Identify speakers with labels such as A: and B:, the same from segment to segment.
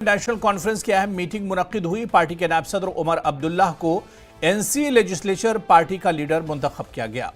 A: National conference की अहम meeting मुनक्किद हुई। पार्टी के नायब सदर उमर अब्दुल्लाह को एनसी लेजिस्लेचर पार्टी का लीडर मुंतखब किया गया।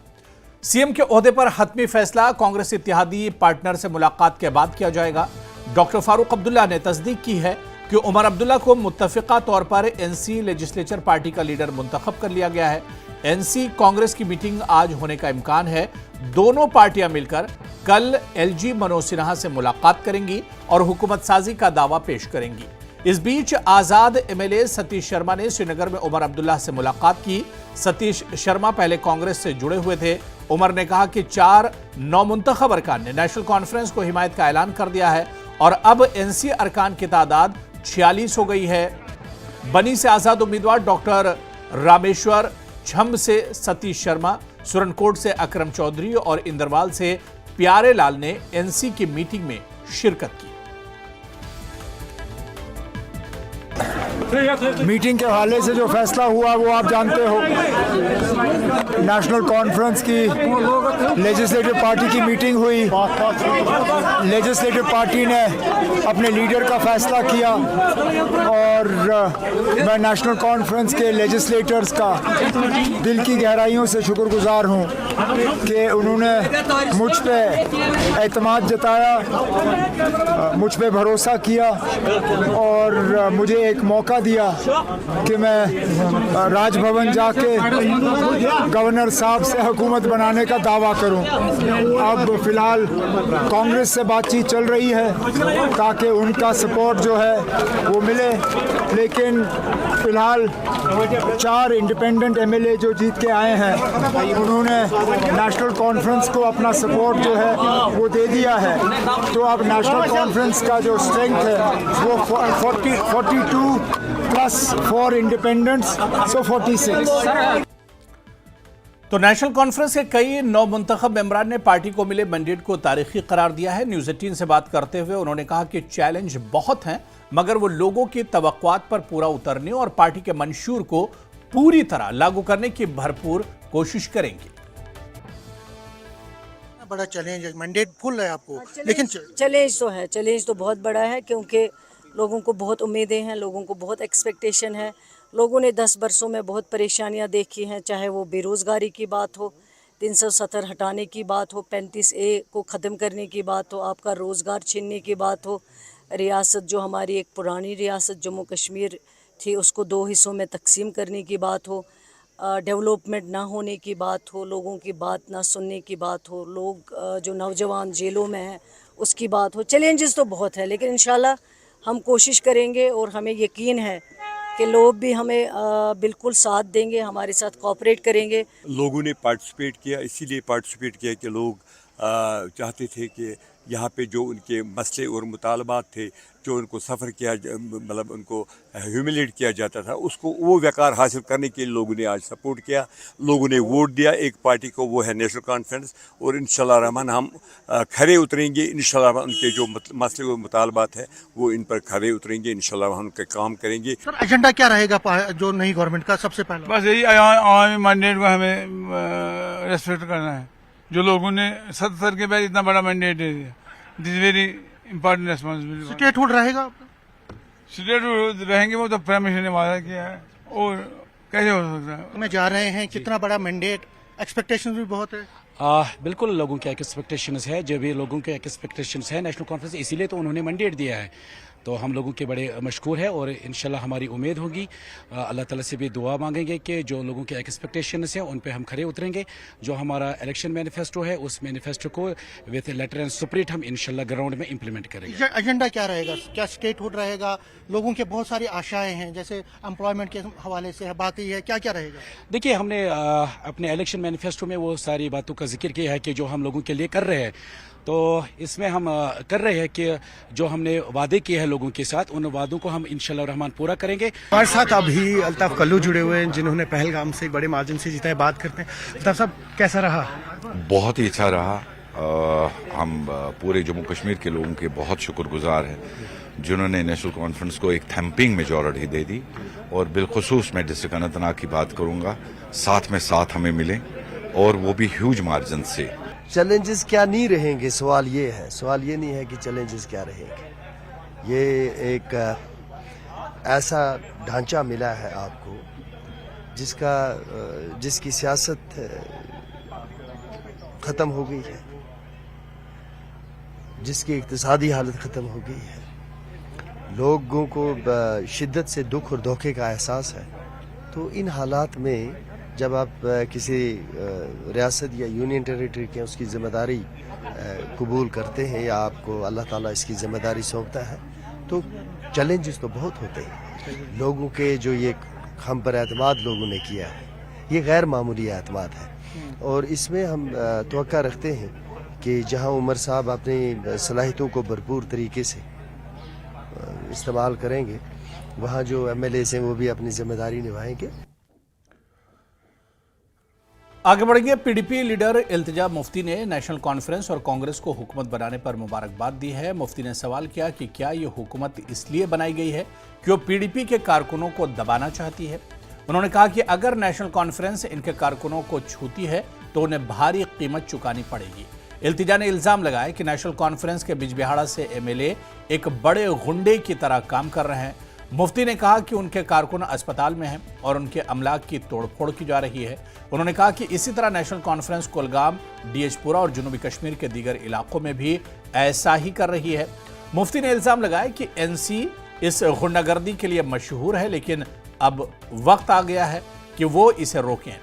A: सीएम के ओहदे पर हतमी फैसला कांग्रेस इत्तेहादी पार्टनर से मुलाकात के बाद किया जाएगा। डॉक्टर फारूक अब्दुल्ला ने तस्दीक की है कि उमर अब्दुल्ला को मुत्तफिका तौर पर एनसी लेजिस्लेचर पार्टी का लीडर मुंतखब कर लिया गया है। एनसी कांग्रेस की मीटिंग आज होने का इम्कान है। दोनों पार्टियां मिलकर कल एलजी मनोज सिन्हा से मुलाकात करेंगी और हुकूमत साजी का दावा पेश करेंगी। इस बीच आजाद एमएलए सतीश शर्मा ने श्रीनगर में उमर अब्दुल्ला से मुलाकात की। सतीश शर्मा पहले कांग्रेस से जुड़े हुए थे। उमर ने कहा कि 4 नौमुंतखब अरकान ने नेशनल कॉन्फ्रेंस को हिमायत का ऐलान कर दिया है और अब एनसी अरकान की तादाद 46 हो गई है। बनी से आजाद उम्मीदवार डॉक्टर रामेश्वर, छम्ब से सतीश शर्मा, सुरनकोट से अकरम चौधरी और इंदरवाल से प्यारे लाल ने एनसी की मीटिंग में शिरकत की।
B: मीटिंग के हवाले से जो फैसला हुआ वो आप जानते हो। नेशनल कॉन्फ्रेंस की लेजिस्लेटिव पार्टी की मीटिंग हुई। लेजिस्लेटिव पार्टी ने अपने लीडर का फैसला किया और मैं नेशनल कॉन्फ्रेंस के लेजिस्लेटर्स का दिल की गहराइयों से शुक्रगुजार हूँ कि उन्होंने मुझ पे एतमाद जताया, मुझ पे भरोसा किया और मुझे एक मौका दिया कि मैं राजभवन जाके गवर्नर साहब से हुकूमत बनाने का दावा करूं। अब फिलहाल कांग्रेस से बातचीत चल रही है ताकि उनका सपोर्ट जो है वो मिले, लेकिन फिलहाल 4 इंडिपेंडेंट एमएलए जो जीत के आए हैं उन्होंने नेशनल कॉन्फ्रेंस को अपना सपोर्ट जो है वो दे दिया है। तो अब नेशनल कॉन्फ्रेंस का जो स्ट्रेंथ है वो 42 प्लस 4 इंडिपेंडेंट्स, सो 46।
A: तो नेशनल कॉन्फ्रेंस के कई नौमुंतखब मेंबरान ने पार्टी को मिले मैंडेट को तारीखी करार दिया है। न्यूज़ 18 से बात करते हुए उन्होंने कहा कि चैलेंज बहुत हैं, मगर वो लोगों की तवक्कुआत पर पूरा उतरने और पार्टी के मंशूर को पूरी तरह लागू करने की भरपूर कोशिश करेंगे।
C: बड़ा चैलेंज है, मैंडेट फुल है आपको, लेकिन
D: चैलेंज तो है, चैलेंज तो बहुत बड़ा है क्योंकि लोगों को बहुत उम्मीदें हैं, लोगों को बहुत एक्सपेक्टेशन है। लोगों ने 10 बरसों में बहुत परेशानियां देखी हैं, चाहे वो बेरोज़गारी की बात हो, 370 हटाने की बात हो, 35A को ख़त्म करने की बात हो, आपका रोज़गार छीनने की बात हो, रियासत जो हमारी एक पुरानी रियासत जम्मू कश्मीर थी उसको 2 हिस्सों में तकसीम करने की बात हो, डेवलपमेंट ना होने की बात हो, लोगों की बात ना सुनने की बात हो, लोग जो नौजवान जेलों में हैं उसकी बात हो। चैलेंजेस तो बहुत है, लेकिन इंशाल्लाह हम कोशिश करेंगे और हमें यकीन है कि लोग भी हमें बिल्कुल साथ देंगे, हमारे साथ कोऑपरेट करेंगे।
E: लोगों ने पार्टिसिपेट किया, इसीलिए पार्टिसिपेट किया कि लोग चाहते थे कि यहाँ पे जो उनके मसले और मुतालबात थे, जो उनको सफ़र किया मतलब उनको ह्यूमिलेट किया जाता था, उसको वो वक़ार हासिल करने के लिए लोगों ने आज सपोर्ट किया। लोगों ने वोट दिया एक पार्टी को, वो है नेशनल कॉन्फ्रेंस, और इंशाल्लाह रहमान हम खरे उतरेंगे। इंशाल्लाह उनके जो मसले और मुतालबात है वो इन पर खरे उतरेंगे। इंशाल्लाह हम उनके काम करेंगे।
C: सर एजेंडा क्या रहेगा जो नई गवर्नमेंट का? सबसे पहले
F: बस यही आवामी मैंडेट को हमें रेस्पेक्ट करना है। जो लोगों ने 70 के बाद इतना बड़ा मैंडेट दे दिया, this very important responsibility.
C: Statehood रहेगा?
F: स्टेटहुड रहेंगे, वो तो प्राइम मिनिस्टर ने वादा किया है, और कैसे हो सकता है।
C: में जा रहे हैं, कितना बड़ा मैंडेट, एक्सपेक्टेशन भी बहुत है।
G: बिल्कुल लोगों के एक्सपेक्टेशंस है, जब ये लोगों के एक्सपेक्टेशंस है नेशनल कॉन्फ्रेंस, इसीलिए तो उन्होंने मैंडेट दिया है। तो हम लोगों के बड़े मशकूर है और इंशाल्लाह हमारी उम्मीद होगी, अल्लाह ताला से भी दुआ मांगेंगे कि जो लोगों के एक्सपेक्टेशंस हैं उन पे हम खरे उतरेंगे। जो हमारा इलेक्शन मैनिफेस्टो है उस मैनिफेस्टो को विद लेटर एंड स्पिरिट हम इंशाल्लाह ग्राउंड में इम्प्लीमेंट करेंगे।
C: एजेंडा क्या रहेगा? क्या स्टेटहुड रहेगा? लोगों के बहुत सारी आशाएं हैं, जैसे एम्प्लॉयमेंट के हवाले से बाकी है, क्या क्या रहेगा?
G: देखिए, हमने अपने इलेक्शन मैनिफेस्टो में वो सारी बातों का जिक्र किया है कि जो हम लोगों के लिए कर रहे हैं। तो इसमें हम कर रहे हैं कि जो हमने वादे किए हैं लोगों के साथ, उन वादों को हम इंशाल्लाह रहमान पूरा करेंगे।
H: हमारे साथ अभी अल्ताफ कल्लू जुड़े हुए हैं, जिन्होंने पहलगाम से बड़े मार्जिन से जीता है। बात करते हैं, अल्ताफ साहब कैसा रहा?
I: बहुत ही अच्छा रहा। हम पूरे जम्मू कश्मीर के लोगों के बहुत शुक्रगुजार हैं जिन्होंने नेशनल कॉन्फ्रेंस को एक थैम्पिंग मेजॉरिटी दे दी, और बिलखुसूस मैं डिस्ट्रिक्ट अनंतनाग की बात करूंगा, साथ में साथ हमें मिले और वो भी ह्यूज मार्जिन से।
J: चैलेंजेस क्या नहीं रहेंगे, सवाल ये है, सवाल ये नहीं है कि चैलेंजेस क्या रहेंगे। ये एक ऐसा ढांचा मिला है आपको जिसकी सियासत ख़त्म हो गई है, जिसकी इक़्तिसादी हालत ख़त्म हो गई है, लोगों को शिद्दत से दुख और धोखे का एहसास है। तो इन हालात में जब आप किसी रियासत या यूनियन टेरिटरी के उसकी ज़िम्मेदारी कबूल करते हैं या आपको अल्लाह ताला इसकी ज़िम्मेदारी सौंपता है, तो चैलेंजेस तो बहुत होते हैं। लोगों के जो ये हम पर एतमाद लोगों ने किया है, ये गैर मामूली एतमाद है और इसमें हम तवक्का रखते हैं कि जहां उमर साहब अपनी सलाहियतों को भरपूर तरीके से इस्तेमाल करेंगे, वहाँ जो एमएलए हैं वो भी अपनी जिम्मेदारी निभाएंगे।
A: आगे बढ़ेंगे। पीडीपी लीडर इल्तिजा मुफ्ती ने नेशनल कॉन्फ्रेंस और कांग्रेस को हुकूमत बनाने पर मुबारकबाद दी है। मुफ्ती ने सवाल किया कि क्या ये हुकूमत इसलिए बनाई गई है कि वो पीडीपी के कारकुनों को दबाना चाहती है। उन्होंने कहा कि अगर नेशनल कॉन्फ्रेंस इनके कारकुनों को छूती है तो उन्हें भारी कीमत चुकानी पड़ेगी। इल्तिजा ने इल्जाम लगाया कि नेशनल कॉन्फ्रेंस के बिजबिहाड़ा से एमएलए एक बड़े गुंडे की तरह काम कर रहे हैं। मुफ्ती ने कहा कि उनके कारकुन अस्पताल में हैं और उनके अमलाक की तोड़फोड़ की जा रही है। उन्होंने कहा कि इसी तरह नेशनल कॉन्फ्रेंस कुलगाम, डीएचपुरा और जनूबी कश्मीर के दीगर इलाकों में भी ऐसा ही कर रही है। मुफ्ती ने इल्जाम लगाया कि एनसी इस गुंडागर्दी के लिए मशहूर है, लेकिन अब वक्त आ गया है कि वो इसे रोकें।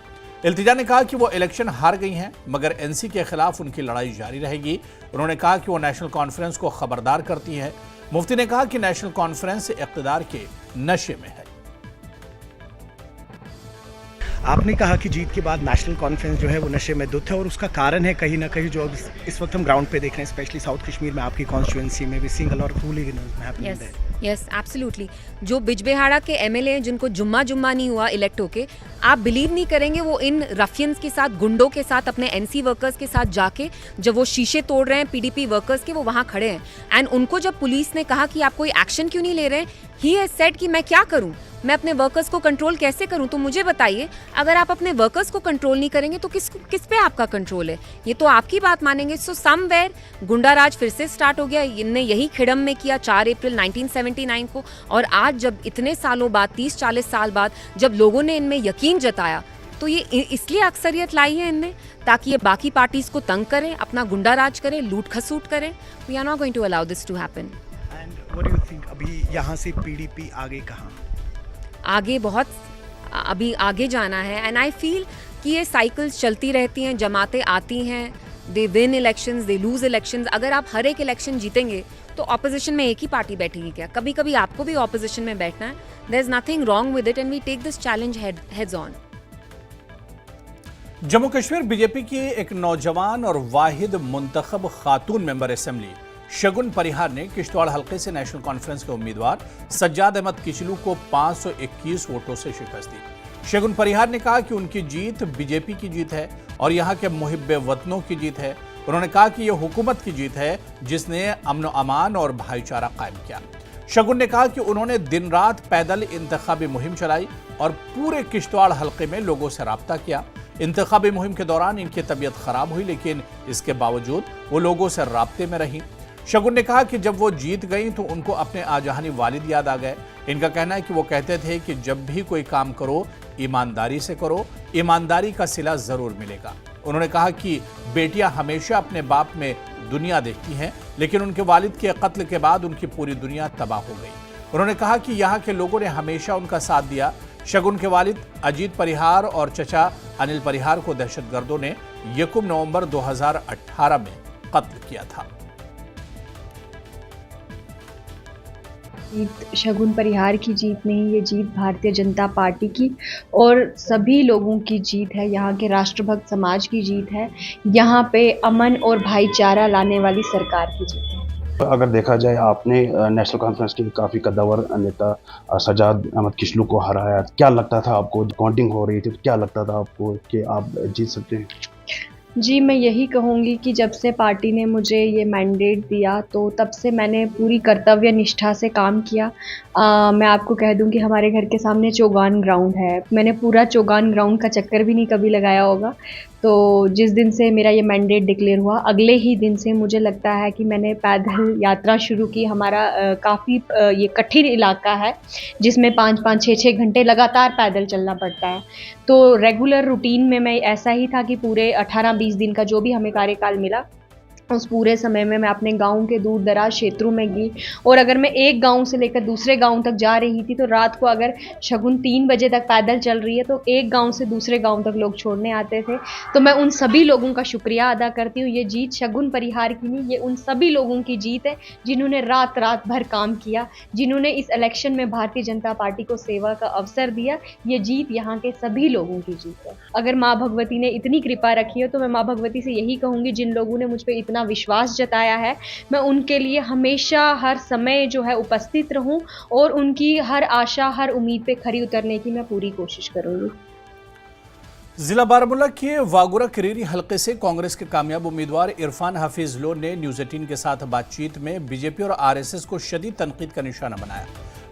A: इल्तिजा ने कहा कि वो इलेक्शन हार गई हैं, मगर एनसी के खिलाफ उनकी लड़ाई जारी रहेगी। उन्होंने कहा कि वो नेशनल कॉन्फ्रेंस को खबरदार करती है। मुफ्ती ने कहा कि नेशनल कॉन्फ्रेंस इक़्तिदार के नशे में है।
H: आपने कहा कि जीत के बाद नेशनल कॉन्फ्रेंस जो है वो नशे में धुत है और उसका कारण है कहीं ना कहीं जो इस वक्त हम ग्राउंड पे देख रहे हैं, स्पेशली साउथ कश्मीर में आपकी कॉन्स्टिट्यूएंसी में भी seeing a lot of ruling happening there.
K: Yes, absolutely. जो बिजबिहाड़ा के एमएलए हैं जिनको जुम्मा नहीं हुआ इलेक्ट होके, आप बिलीव नहीं करेंगे, वो इन रफियंस के साथ, गुंडों के साथ, अपने एनसी वर्कर्स के साथ जाके जब वो शीशे तोड़ रहे हैं पीडीपी वर्कर्स के, वो वहाँ खड़े हैं। एंड उनको जब पुलिस ने कहा कि आप कोई एक्शन क्यों नहीं ले रहे हैं, ही हैज सेड कि मैं क्या करूँ, मैं अपने वर्कर्स को कंट्रोल कैसे करूं। तो मुझे बताइए, अगर आप अपने वर्कर्स को कंट्रोल नहीं करेंगे तो किस पे आपका कंट्रोल है? ये तो आपकी बात मानेंगे। सो समवेयर गुंडा राज फिर से स्टार्ट हो गया। इनने यही खिड़म में किया 4 अप्रैल 1979 को, और आज जब इतने सालों बाद, 30-40 साल बाद, जब लोगों ने इनमें यकीन जताया, तो ये इसलिए अक्सरियत लाई है इनने, ताकि ये बाकी पार्टीज को तंग करें, अपना गुंडा राज करें, लूट खसूट करें। We are not going to allow this to happen.
H: And what do you think, अभी यहाँ से पीडीपी आगे कहाँ?
K: आगे बहुत अभी आगे जाना है। एंड आई फील कि ये साइकिल्स चलती रहती हैं, जमातें आती हैं, they win elections, they lose elections. अगर आप हर एक इलेक्शन जीतेंगे तो ऑपोजिशन में एक ही पार्टी बैठेगी क्या? कभी कभी आपको भी ऑपोजिशन में बैठना है। There is nothing wrong with it and we take this challenge heads on.
A: Jammu Kashmir BJP की एक नौजवान और वाहिद मुंतखब खातून मेंबर असेंबली शगुन परिहार ने किश्तवाड़ हल्के से नेशनल कॉन्फ्रेंस के उम्मीदवार सज्जाद अहमद किचलू को 521 वोटों से शिकस्त दी। शगुन परिहार ने कहा कि उनकी जीत बीजेपी की जीत है और यहाँ के मुहिब्बे वतनों की जीत है। उन्होंने कहा कि यह हुकूमत की जीत है जिसने अमन अमान और भाईचारा कायम किया। शगुन ने कहा कि उन्होंने दिन रात पैदल इंतखाबी मुहिम चलाई और पूरे किश्तवाड़ हल्के में लोगों से राब्ता किया। इंतखाबी मुहिम के दौरान इनकी तबीयत खराब हुई, लेकिन इसके बावजूद वो लोगों से राब्ते में रही। शगुन ने कहा कि जब वो जीत गई तो उनको अपने आजहानी वालिद याद आ गए। इनका कहना है कि वो कहते थे कि जब भी कोई काम करो ईमानदारी से करो, ईमानदारी का सिला जरूर मिलेगा। उन्होंने कहा कि बेटियां हमेशा अपने बाप में दुनिया देखती हैं, लेकिन उनके वालिद के कत्ल के बाद उनकी पूरी दुनिया तबाह हो गई। उन्होंने कहा कि यहाँ के लोगों ने हमेशा उनका साथ दिया। शगुन के वालिद अजीत परिहार और चचा अनिल परिहार को दहशतगर्दों ने 1 नवंबर 2018 में कत्ल किया था।
L: जीत शगुन परिहार की जीत नहीं, ये जीत भारतीय जनता पार्टी की और सभी लोगों की जीत है। यहाँ के राष्ट्रभक्त समाज की जीत है। यहाँ पे अमन और भाईचारा लाने वाली सरकार की जीत है।
M: अगर देखा जाए, आपने नेशनल कॉन्फ्रेंस के काफ़ी कद्दावर नेता सज्जाद अहमद किचलू को हराया। क्या लगता था आपको, काउंटिंग हो रही थी, तो क्या लगता था आपको कि आप जीत सकते हैं?
L: जी, मैं यही कहूँगी कि जब से पार्टी ने मुझे ये मैंडेट दिया तो तब से मैंने पूरी कर्तव्य निष्ठा से काम किया। मैं आपको कह दूं कि हमारे घर के सामने चौगान ग्राउंड है। मैंने पूरा चौगान ग्राउंड का चक्कर भी नहीं कभी लगाया होगा। तो जिस दिन से मेरा ये मैंडेट डिक्लेयर हुआ, अगले ही दिन से मुझे लगता है कि मैंने पैदल यात्रा शुरू की। हमारा काफ़ी ये कठिन इलाका है जिसमें 5-5, 6-6 घंटे लगातार पैदल चलना पड़ता है। तो रेगुलर रूटीन में मैं ऐसा ही था कि पूरे 18-20 दिन का जो भी हमें कार्यकाल मिला, उस पूरे समय में मैं अपने गांव के दूर दराज क्षेत्रों में गई। और अगर मैं एक गांव से लेकर दूसरे गांव तक जा रही थी तो रात को अगर शगुन 3 बजे तक पैदल चल रही है तो एक गांव से दूसरे गांव तक लोग छोड़ने आते थे। तो मैं उन सभी लोगों का शुक्रिया अदा करती हूँ। ये जीत शगुन परिहार की नहीं, ये उन सभी लोगों की जीत है जिन्होंने रात रात भर काम किया, जिन्होंने इस इलेक्शन में भारतीय जनता पार्टी को सेवा का अवसर दिया। ये जीत यहाँ के सभी लोगों की जीत है। अगर माँ भगवती ने इतनी कृपा रखी है तो मैं माँ भगवती से यही कहूँगी, जिन लोगों ने मुझ पर इतना विश्वास जताया है, मैं उनके लिए हमेशा हर समय जो है उपस्थित रहूं और उनकी हर आशा, हर उम्मीद पे खरी उतरने की मैं पूरी कोशिश करूंगी।
A: जिला बारामूला के वागुरा किरीरी हलके से कांग्रेस के कामयाब उम्मीदवार इरफान हफीज लोन ने न्यूज 18 के साथ बातचीत में बीजेपी और आरएसएस को शदीद तनकीद का निशाना बनाया।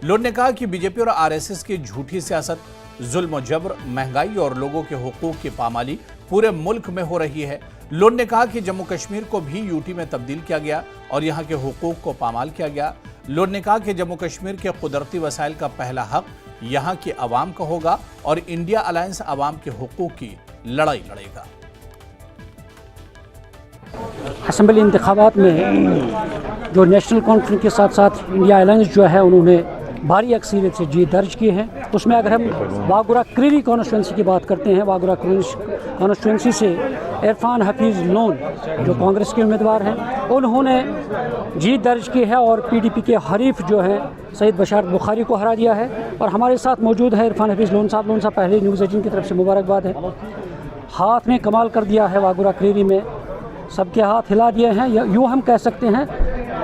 A: लोन ने कहा कि बीजेपी और आरएसएस की झूठी सियासत, जुल्म और जबर, महंगाई और लोगों के हुकूक की पामाली पूरे मुल्क में हो रही है। लोन ने कहा कि जम्मू कश्मीर को भी यूटी में तब्दील किया गया और यहाँ के हुकूक को पामाल किया गया। लोन ने कहा कि जम्मू कश्मीर के कुदरती वसाइल का पहला हक यहाँ की आवाम का होगा और इंडिया अलायंस आवाम के हुकूक की लड़ाई लड़ेगा।
N: असम्बली इंतखाबात में जो नेशनल कॉन्फ्रेंस के साथ साथ इंडिया अलायंस जो है उन्होंने भारी अक्सरियत से जीत दर्ज की है। उसमें अगर हम वागुरा किरीरी कॉन्स्टिट्यूंसी की बात करते हैं, वागुरा कॉन्स्टिट्यूंसी से इरफान हफीज लोन जो कांग्रेस के उम्मीदवार हैं, उन्होंने जीत दर्ज की है और पीडीपी के हरीफ जो हैं सईद बशारत बुखारी को हरा दिया है। और हमारे साथ मौजूद है इरफान हफीज लोन साहब। पहले न्यूज़ 18 की तरफ से मुबारकबाद है। हाथ में कमाल कर दिया है वागुरा किरीरी में, सबके हाथ हिला दिए हैं, यूँ हम कह सकते हैं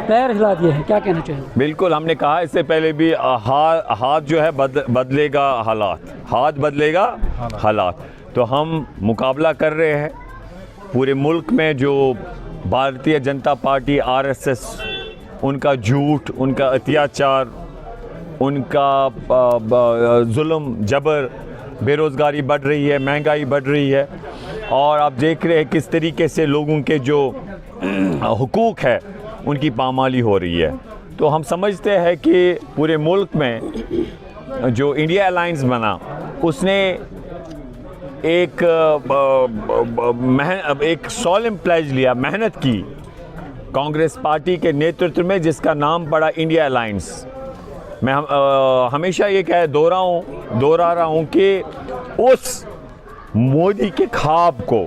N: पैर हिला दिए हैं। क्या कहना चाहिए?
O: बिल्कुल, हमने कहा इससे पहले भी हाथ जो है बदलेगा हालात, हाथ बदलेगा हालात। तो हम मुकाबला कर रहे हैं पूरे मुल्क में जो भारतीय जनता पार्टी, आरएसएस, उनका झूठ, उनका अत्याचार, उनका जुल्म जबर, बेरोज़गारी बढ़ रही है, महंगाई बढ़ रही है और आप देख रहे हैं किस तरीके से लोगों के जो हुकूक है उनकी पामाली हो रही है। तो हम समझते हैं कि पूरे मुल्क में जो इंडिया अलायंस बना उसने एक सॉलेम प्लेज लिया, मेहनत की कांग्रेस पार्टी के नेतृत्व में, जिसका नाम पड़ा इंडिया अलायंस। मैं हमेशा ये दोहरा रहा हूँ कि उस मोदी के ख्वाब को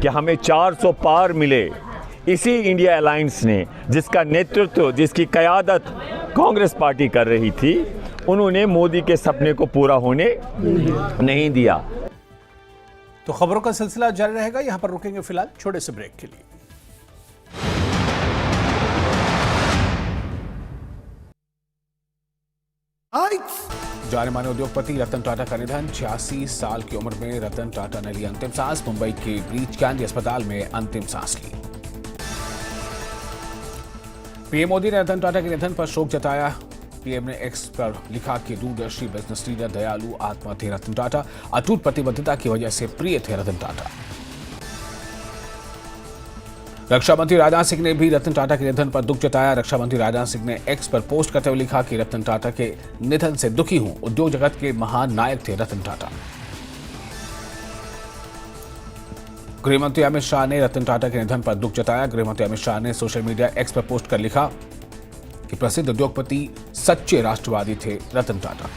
O: कि हमें 400 पार मिले, इसी इंडिया अलायंस ने, जिसका नेतृत्व, जिसकी क़यादत कांग्रेस पार्टी कर रही थी, उन्होंने मोदी के सपने को पूरा होने नहीं दिया।
A: तो खबरों का सिलसिला जारी रहेगा, यहां पर रुकेंगे फिलहाल छोटे से ब्रेक के लिए।
P: जाने माने उद्योगपति रतन टाटा का निधन। 86 साल की उम्र में रतन टाटा ने ली अंतिम सांस। मुंबई के ब्रीच कैंडी अस्पताल में अंतिम सांस ली। पीएम मोदी ने रतन टाटा के निधन पर शोक जताया। पीएम ने एक्स पर लिखा कि दूरदर्शी बिजनेस लीडर, दयालु आत्मा थे रतन टाटा। अटूट प्रतिबद्धता की वजह से प्रिय थे रतन टाटा। रक्षा मंत्री राजनाथ सिंह ने भी रतन टाटा के निधन पर दुख जताया। रक्षा मंत्री राजनाथ सिंह ने एक्स पर पोस्ट करते हुए लिखा कि रतन टाटा के निधन से दुखी हूं। उद्योग जगत के महान नायक थे रतन टाटा। गृहमंत्री अमित शाह ने रतन टाटा के निधन पर दुख जताया। गृहमंत्री अमित शाह ने सोशल मीडिया एक्स पर पोस्ट कर लिखा कि प्रसिद्ध उद्योगपति, सच्चे राष्ट्रवादी थे रतन टाटा।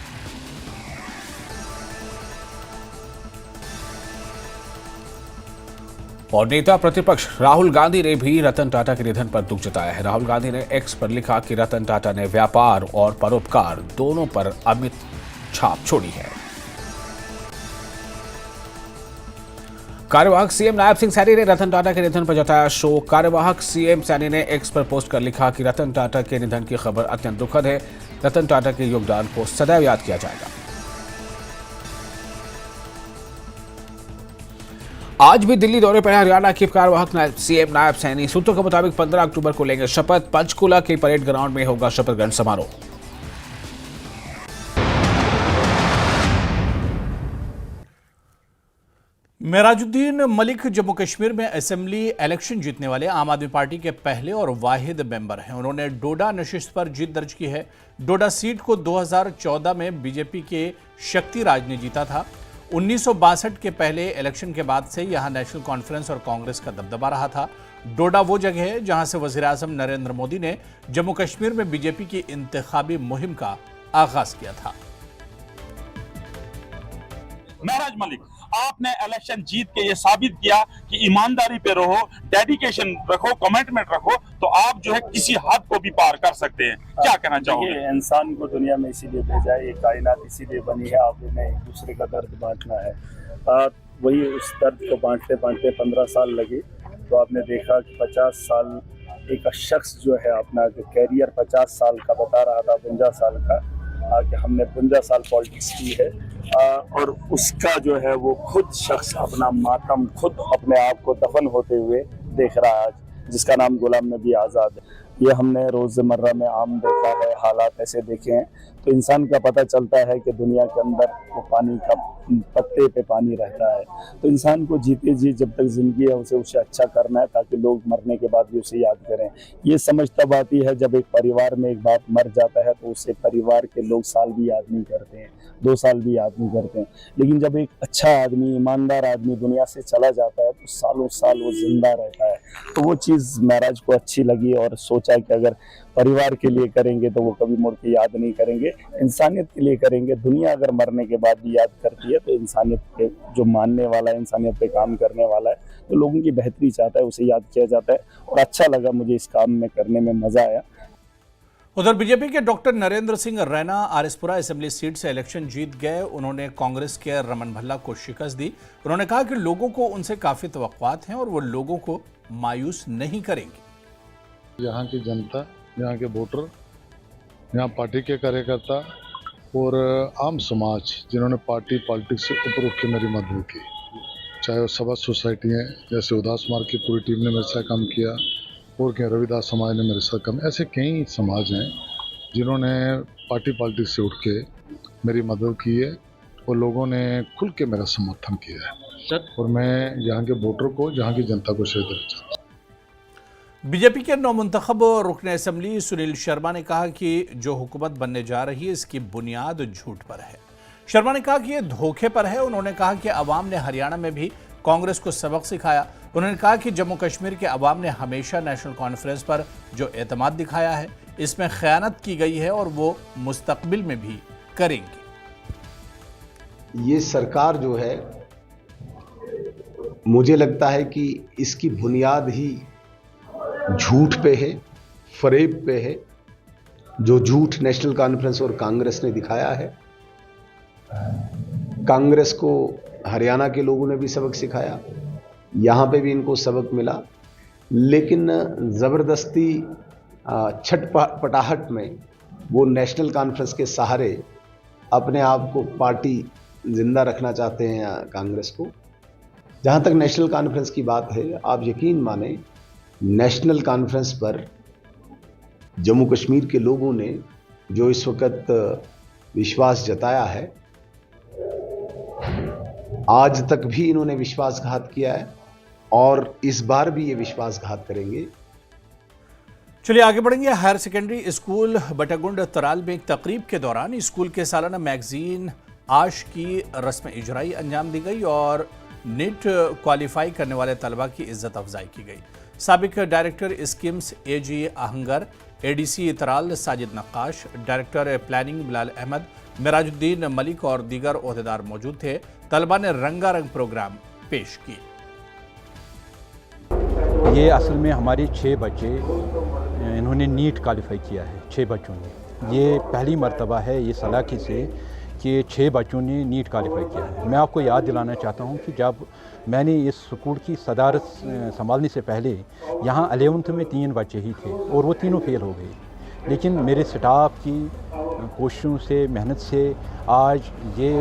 P: और नेता प्रतिपक्ष राहुल गांधी ने भी रतन टाटा के निधन पर दुख जताया है। राहुल गांधी ने एक्स पर लिखा कि रतन टाटा ने व्यापार और परोपकार दोनों पर अमिट छाप छोड़ी है। कार्यवाहक सीएम नायब सिंह सैनी ने रतन टाटा के निधन पर जताया शोक। कार्यवाहक सीएम सैनी ने एक्स पर पोस्ट कर लिखा कि रतन टाटा के निधन की खबर अत्यंत दुखद है। रतन टाटा के योगदान को सदैव याद किया जाएगा। आज भी दिल्ली दौरे पर हरियाणा के कार्यवाहक सीएम नायब सैनी। सूत्रों के मुताबिक 15 अक्टूबर को लेंगे शपथ। पंचकूला के परेड ग्राउंड में होगा शपथ ग्रहण समारोह।
A: मेराजुद्दीन मलिक जम्मू कश्मीर में असेंबली इलेक्शन जीतने वाले आम आदमी पार्टी के पहले और वाहिद मेंबर हैं। उन्होंने डोडा नशिस्त पर जीत दर्ज की है। डोडा सीट को 2014 में बीजेपी के शक्ति राज ने जीता था। 1962 के पहले इलेक्शन के बाद से यहां नेशनल कॉन्फ्रेंस और कांग्रेस का दबदबा रहा था। डोडा वो जगह है जहां से वज़ीर-ए-आज़म नरेंद्र मोदी ने जम्मू कश्मीर में बीजेपी की इंतखाबी मुहिम का आगाज किया था।
Q: महराज मलिक, आपने इलेक्शन जीत के ये साबित किया कि ईमानदारी पे रहो, डेडिकेशन रखो, कमिटमेंट रखो, तो आप जो है किसी हद को भी पार कर सकते हैं। क्या कहना चाहोगे?
R: इंसान को दुनिया में इसीलिए भेजा है, ये कायनात इसीलिए बनी है, आपने एक दूसरे का दर्द बांटना है। वही उस दर्द को बांटते बांटते 15 साल लगे, तो आपने देखा कि 50 साल एक शख्स जो है अपना जो कैरियर 50 साल का बता रहा था, 52 साल का, कि हमने 52 साल पॉलिटिक्स की है, और उसका जो है वो खुद शख्स अपना मातम खुद अपने आप को दफन होते हुए देख रहा है, जिसका नाम गुलाम नबी आज़ाद है। ये हमने रोज़मर्रा में आम देखा है, हालात ऐसे देखे हैं, तो इंसान का पता चलता है कि दुनिया के अंदर वो पानी का पत्ते पे पानी रहता है। तो इंसान को जीते जी जब तक ज़िंदगी है उसे अच्छा करना है, ताकि लोग मरने के बाद भी उसे याद करें। ये समझ तब आती है जब एक परिवार में एक बाप मर जाता है तो उसे परिवार के लोग साल भी याद नहीं करते हैं, 2 साल भी याद नहीं करते हैं। लेकिन जब एक अच्छा आदमी, ईमानदार आदमी दुनिया से चला जाता है तो सालों साल वो जिंदा रहता है। तो वो चीज़ महराज को अच्छी लगी और सोचा कि अगर परिवार के लिए करेंगे तो वो कभी मुड़ के याद नहीं करेंगे, इंसानियत के लिए करेंगे। दुनिया अगर मरने के बाद भी याद करती है तो इंसानियत पे जो मानने वाला है, इंसानियत पे काम करने वाला है, तो लोगों की बेहतरी चाहता है, उसे याद किया जाता है। और अच्छा लगा, मुझे इस काम में करने में मजा आया।
A: उधर बीजेपी के doctor Narendra Singh Raina RS Pura assembly seat से इलेक्शन जीत गए। उन्होंने कांग्रेस के रमन भल्ला को शिकस्त दी। उन्होंने कहा कि लोगों को उनसे काफी तवक्कुआत हैं और वो लोगों को मायूस नहीं करेंगे।
S: यहाँ की जनता, यहाँ के वोटर, यहाँ पार्टी के कार्यकर्ता और आम समाज जिन्होंने पार्टी पॉलिटिक्स से ऊपर उठ के मेरी मदद की, चाहे वो सभा सोसाइटी हैं, जैसे उदास मार्ग की पूरी टीम ने मेरे साथ काम किया, और क्या रविदास समाज ने मेरे साथ काम, ऐसे कई समाज हैं जिन्होंने पार्टी पॉलिटिक्स से उठ के मेरी मदद की है और लोगों ने खुल के मेरा समर्थन किया है। और मैं यहाँ के वोटर को, यहाँ की जनता को शेयर करना चाहता हूँ।
A: बीजेपी के नौमुंतखब रुकन असेंबली सुनील शर्मा ने कहा कि जो हुकूमत बनने जा रही है इसकी बुनियाद झूठ पर है। शर्मा ने कहा कि ये धोखे पर है। उन्होंने कहा कि अवाम ने हरियाणा में भी कांग्रेस को सबक सिखाया। उन्होंने कहा कि जम्मू कश्मीर के अवाम ने हमेशा नेशनल कॉन्फ्रेंस पर जो एतमाद दिखाया है, इसमें खयानत की गई है और वो मुस्तकबिल में भी करेंगे।
T: ये सरकार जो है, मुझे लगता है कि इसकी बुनियाद ही झूठ पे है, फरेब पे है। जो झूठ नेशनल कॉन्फ्रेंस और कांग्रेस ने दिखाया है, कांग्रेस को हरियाणा के लोगों ने भी सबक सिखाया, यहाँ पे भी इनको सबक मिला। लेकिन ज़बरदस्ती छटपटाहट में वो नेशनल कॉन्फ्रेंस के सहारे अपने आप को पार्टी जिंदा रखना चाहते हैं कांग्रेस को। जहाँ तक नेशनल कॉन्फ्रेंस की बात है, आप यकीन माने नेशनल कॉन्फ्रेंस पर जम्मू कश्मीर के लोगों ने जो इस वक्त विश्वास जताया है, आज तक भी इन्होंने विश्वासघात किया है और इस बार भी ये विश्वासघात करेंगे।
A: चलिए आगे बढ़ेंगे। हायर सेकेंडरी स्कूल बटागुंड तराल में एक तकरीब के दौरान स्कूल के सालाना मैगजीन आश की रस्म इजराई अंजाम दी गई और नीट क्वालिफाई करने वाले तलबा की इज्जत अफजाई की गई। साबिक director schemes AG Ahangar, ADC Tral Sajid Naqqash, director planning Bilal Ahmad, Merajuddin Malik और दीगर ओहदेदार मौजूद थे। तलबा ने रंगारंग प्रोग्राम पेश किए।
U: ये असल में हमारे 6 बच्चे इन्होंने नीट क्वालिफाई किया है। 6 बच्चों ने, ये पहली मर्तबा है ये सलाखी से कि 6 बच्चों ने नीट क्वालिफाई किया है। मैं आपको याद दिलाना चाहता हूँ कि जब मैंने इस स्कूल की सदारत संभालने से पहले यहाँ 11th में 3 बच्चे ही थे और वो तीनों फेल हो गए। लेकिन मेरे स्टाफ की कोशिशों से, मेहनत से आज ये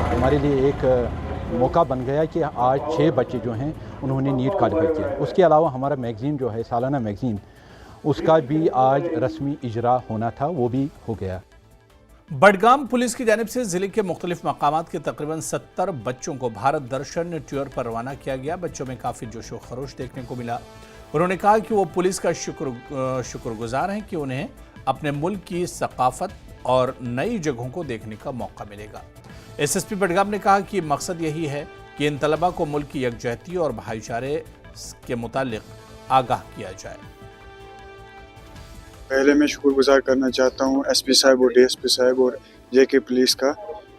U: हमारे लिए एक मौका बन गया कि आज 6 बच्चे जो हैं उन्होंने नीट क्वालिफाई किया। उसके अलावा हमारा मैगज़ीन जो है, सालाना मैगज़ीन, उसका भी आज रस्मी इजरा होना था, वो भी हो गया।
A: बडगाम पुलिस की जानिब से जिले के मुख्तलिफ मकामात के तकरीबन 70 बच्चों को भारत दर्शन टूर पर रवाना किया गया। बच्चों में काफ़ी जोशो खरोश देखने को मिला। उन्होंने कहा कि वो पुलिस का शुक्रगुजार हैं कि उन्हें अपने मुल्क की सकाफत और नई जगहों को देखने का मौका मिलेगा। एसएसपी बडगाम ने कहा कि मकसद यही है कि इन तलबा को मुल्क की यकजहती और भाईचारे के मुतालिक आगाह किया जाए।
B: पहले मैं शुक्रगुजार करना चाहता हूँ एसपी साहब और डीएसपी साहब और जेके पुलिस का,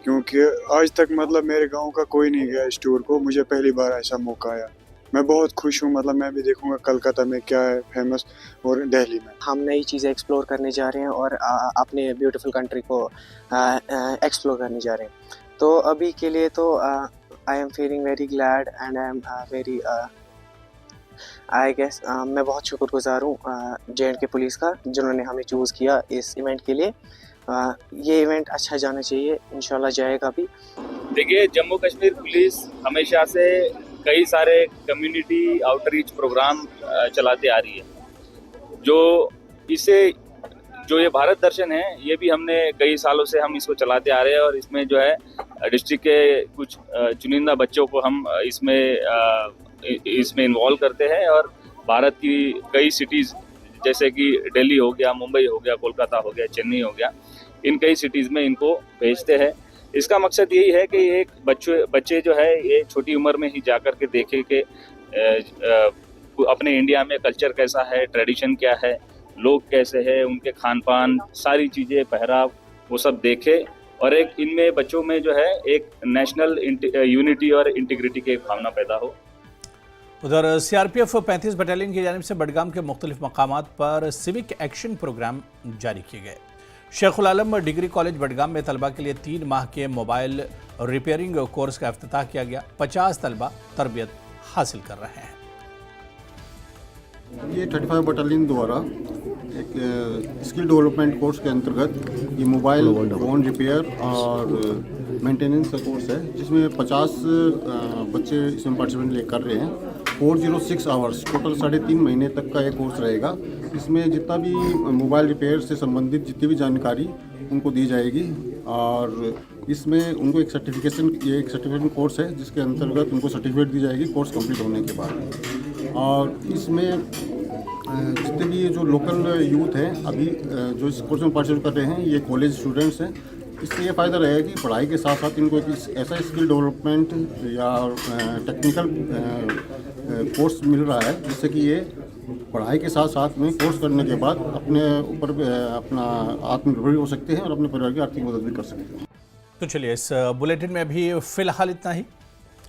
B: क्योंकि आज तक मतलब मेरे गांव का कोई नहीं गया इस टूर को। मुझे पहली बार ऐसा मौका आया, मैं बहुत खुश हूँ। मतलब मैं भी देखूंगा कलकत्ता में क्या है फेमस और दिल्ली में।
V: हम नई चीज़ें एक्सप्लोर करने जा रहे हैं और अपने ब्यूटीफुल कंट्री को एक्सप्लोर करने जा रहे हैं। तो अभी के लिए तो I am feeling very glad and I am very I guess मैं बहुत शुक्रगुजार हूँ JNK पुलिस का, जिन्होंने हमें चूज़ किया इस इवेंट के लिए। ये इवेंट अच्छा जाना चाहिए, इंशाल्लाह जाएगा भी।
W: देखिए, जम्मू कश्मीर पुलिस हमेशा से कई सारे कम्युनिटी आउटरीच प्रोग्राम चलाते आ रही है। जो ये भारत दर्शन है, ये भी हमने कई सालों से हम इसको चलाते आ रहे हैं और इसमें जो है डिस्ट्रिक्ट के कुछ चुनिंदा बच्चों को हम इसमें इन्वॉल्व करते हैं और भारत की कई सिटीज़ जैसे कि दिल्ली हो गया, मुंबई हो गया, कोलकाता हो गया, चेन्नई हो गया, इन कई सिटीज़ में इनको भेजते हैं। इसका मकसद यही है कि एक बच्चे जो है ये छोटी उम्र में ही जाकर के देखे कि अपने इंडिया में कल्चर कैसा है, ट्रेडिशन क्या है, लोग कैसे हैं, उनके खान पान, सारी चीज़ें, पहराव, वो सब देखे और एक इनमें बच्चों में जो है एक नेशनल यूनिटी और इंटीग्रिटी की भावना पैदा हो।
A: उधर CRPF 35 बटालियन की जानिब से बडगाम के मुख्तलिफ मकामात पर सिविक एक्शन प्रोग्राम जारी किए गए। शेखुल आलम डिग्री कॉलेज बडगाम में तलबा के लिए 3 माह के मोबाइल रिपेयरिंग कोर्स का इफ्तिताह किया गया। 50 तलबा तरबियत हासिल कर रहे हैं।
X: ये 35 बटालियन द्वारा एक स्किल डेवलपमेंट कोर्स के अंतर्गत ये मोबाइल फ़ोन रिपेयर और मेंटेनेंस का कोर्स है, जिसमें 50 बच्चे इसमें पार्टिसिपेट कर रहे हैं। 406 आवर्स टोटल 3.5 महीने तक का ये कोर्स रहेगा। इसमें जितना भी मोबाइल रिपेयर से संबंधित जितनी भी जानकारी उनको दी जाएगी और इसमें उनको एक सर्टिफिकेशन कोर्स है, जिसके अंतर्गत उनको सर्टिफिकेट दी जाएगी कोर्स कंप्लीट होने के बाद। और इसमें जितने भी जो लोकल यूथ हैं अभी जो इस कोर्स में पार्टिसिपेट कर रहे हैं, ये कॉलेज स्टूडेंट्स हैं। इससे ये फ़ायदा रहेगा कि पढ़ाई के साथ साथ इनको एक ऐसा स्किल डेवलपमेंट या टेक्निकल कोर्स मिल रहा है, जिससे कि ये पढ़ाई के साथ साथ में कोर्स करने के बाद अपने ऊपर अपना आत्मनिर्भर भी हो सकते हैं और अपने परिवार की आर्थिक मदद भी कर सकते हैं।
A: तो चलिए, इस बुलेटिन में अभी फ़िलहाल इतना ही।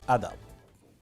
A: आदाब।